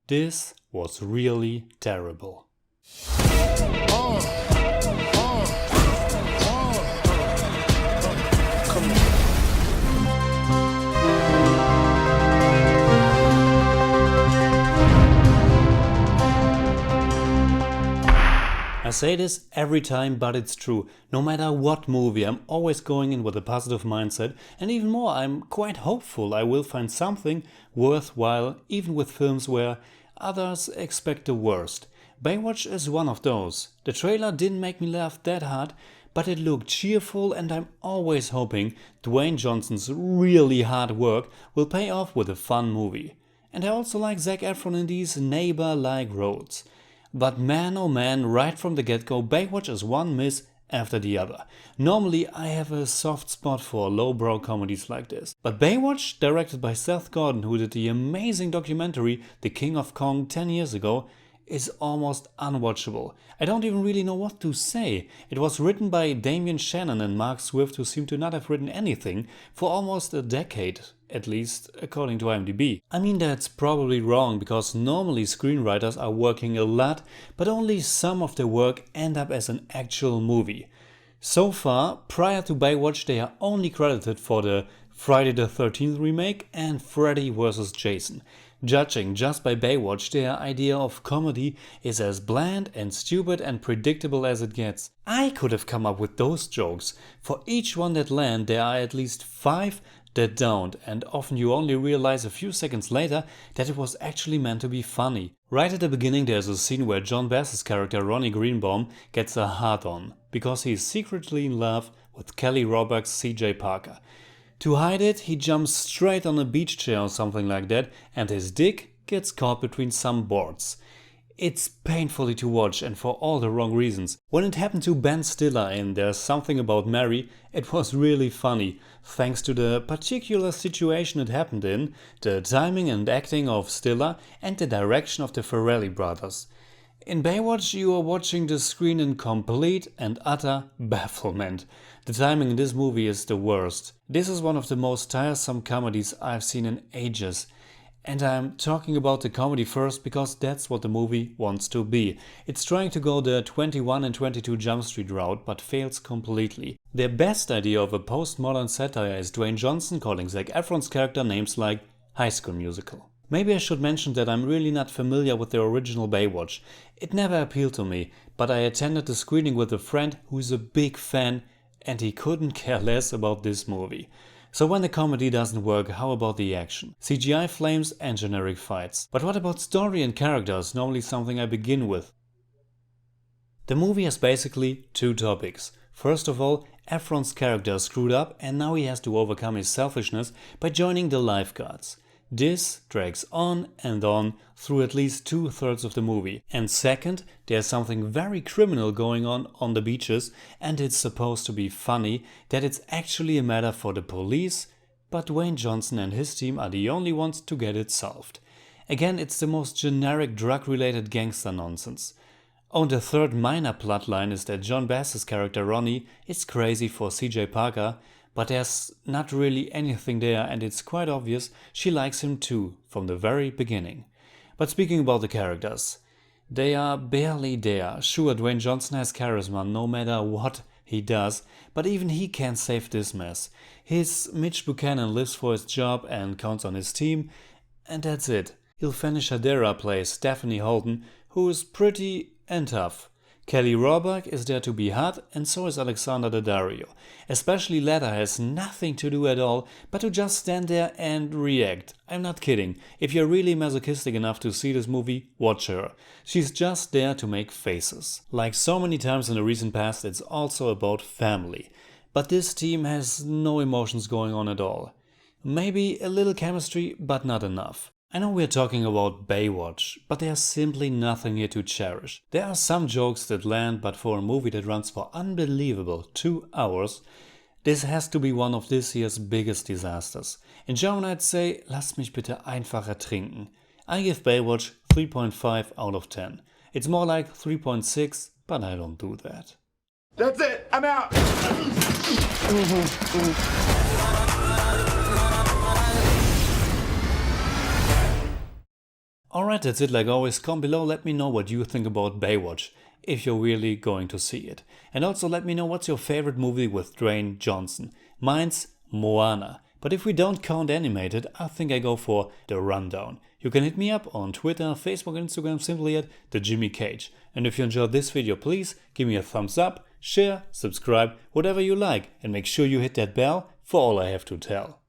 This was really terrible. I say this every time, but it's true. No matter what movie, I'm always going in with a positive mindset, and even more, I'm quite hopeful I will find something worthwhile, even with films where others expect the worst. Baywatch is one of those. The trailer didn't make me laugh that hard, but it looked cheerful, and I'm always hoping Dwayne Johnson's really hard work will pay off with a fun movie. And I also like Zac Efron in these neighbor-like roles. But man oh man, right from the get-go, Baywatch is one miss after the other. Normally I have a soft spot for lowbrow comedies like this. But Baywatch, directed by Seth Gordon, who did the amazing documentary The King of Kong 10 years ago, is almost unwatchable. I don't even really know what to say. It was written by Damien Shannon and Mark Swift, who seem to not have written anything for almost a decade, at least according to IMDb. I mean, that's probably wrong, because normally screenwriters are working a lot, but only some of their work end up as an actual movie. So far, prior to Baywatch, they are only credited for the Friday the 13th remake and Freddy vs. Jason. Judging just by Baywatch, their idea of comedy is as bland and stupid and predictable as it gets. I could have come up with those jokes. For each one that land, there are at least 5 that don't, and often you only realize a few seconds later that it was actually meant to be funny. Right at the beginning there's a scene where John Bass's character Ronnie Greenbaum gets a hard-on, because he is secretly in love with Kelly Rohrbach's CJ Parker. To hide it, he jumps straight on a beach chair or something like that, and his dick gets caught between some boards. It's painfully to watch, and for all the wrong reasons. When it happened to Ben Stiller in There's Something About Mary, it was really funny, thanks to the particular situation it happened in, the timing and acting of Stiller, and the direction of the Farrelly brothers. In Baywatch, you are watching the screen in complete and utter bafflement. The timing in this movie is the worst. This is one of the most tiresome comedies I've seen in ages. And I'm talking about the comedy first because that's what the movie wants to be. It's trying to go the 21 and 22 Jump Street route, but fails completely. Their best idea of a postmodern satire is Dwayne Johnson calling Zac Efron's character names like High School Musical. Maybe I should mention that I'm really not familiar with the original Baywatch. It never appealed to me, but I attended the screening with a friend who's a big fan, and he couldn't care less about this movie. So when the comedy doesn't work, how about the action? CGI flames and generic fights. But what about story and characters, normally something I begin with? The movie has basically 2 topics. First of all, Efron's character screwed up and now he has to overcome his selfishness by joining the lifeguards. This drags on and on through at least 2/3 of the movie. And second, there's something very criminal going on the beaches, and it's supposed to be funny that it's actually a matter for the police, but Dwayne Johnson and his team are the only ones to get it solved. Again, it's the most generic drug-related gangster nonsense. Oh, and the third minor plotline is that John Bass's character Ronnie is crazy for CJ Parker, but there's not really anything there, and it's quite obvious she likes him too from the very beginning. But speaking about the characters, they are barely there. Sure, Dwayne Johnson has charisma no matter what he does, but even he can't save this mess. His Mitch Buchanan lives for his job and counts on his team, and that's it. Ilfenesh Hadera plays Stephanie Holden, who is pretty and tough. Kelly Rohrbach is there to be hot, and so is Alexandra Daddario. Especially latter has nothing to do at all, but to just stand there and react. I'm not kidding. If you're really masochistic enough to see this movie, watch her. She's just there to make faces. Like so many times in the recent past, it's also about family. But this team has no emotions going on at all. Maybe a little chemistry, but not enough. I know we're talking about Baywatch, but there's simply nothing here to cherish. There are some jokes that land, but for a movie that runs for unbelievable 2 hours, this has to be one of this year's biggest disasters. In German I'd say, lasst mich bitte einfach ertrinken. I give Baywatch 3.5 out of 10. It's more like 3.6, but I don't do that. That's it, I'm out! Alright, that's it like always. Comment below, let me know what you think about Baywatch, if you're really going to see it. And also let me know what's your favorite movie with Dwayne Johnson. Mine's Moana. But if we don't count animated, I think I go for The Rundown. You can hit me up on Twitter, Facebook and Instagram simply at The Jimmy Cage. And if you enjoyed this video, please give me a thumbs up, share, subscribe, whatever you like, and make sure you hit that bell for all I have to tell.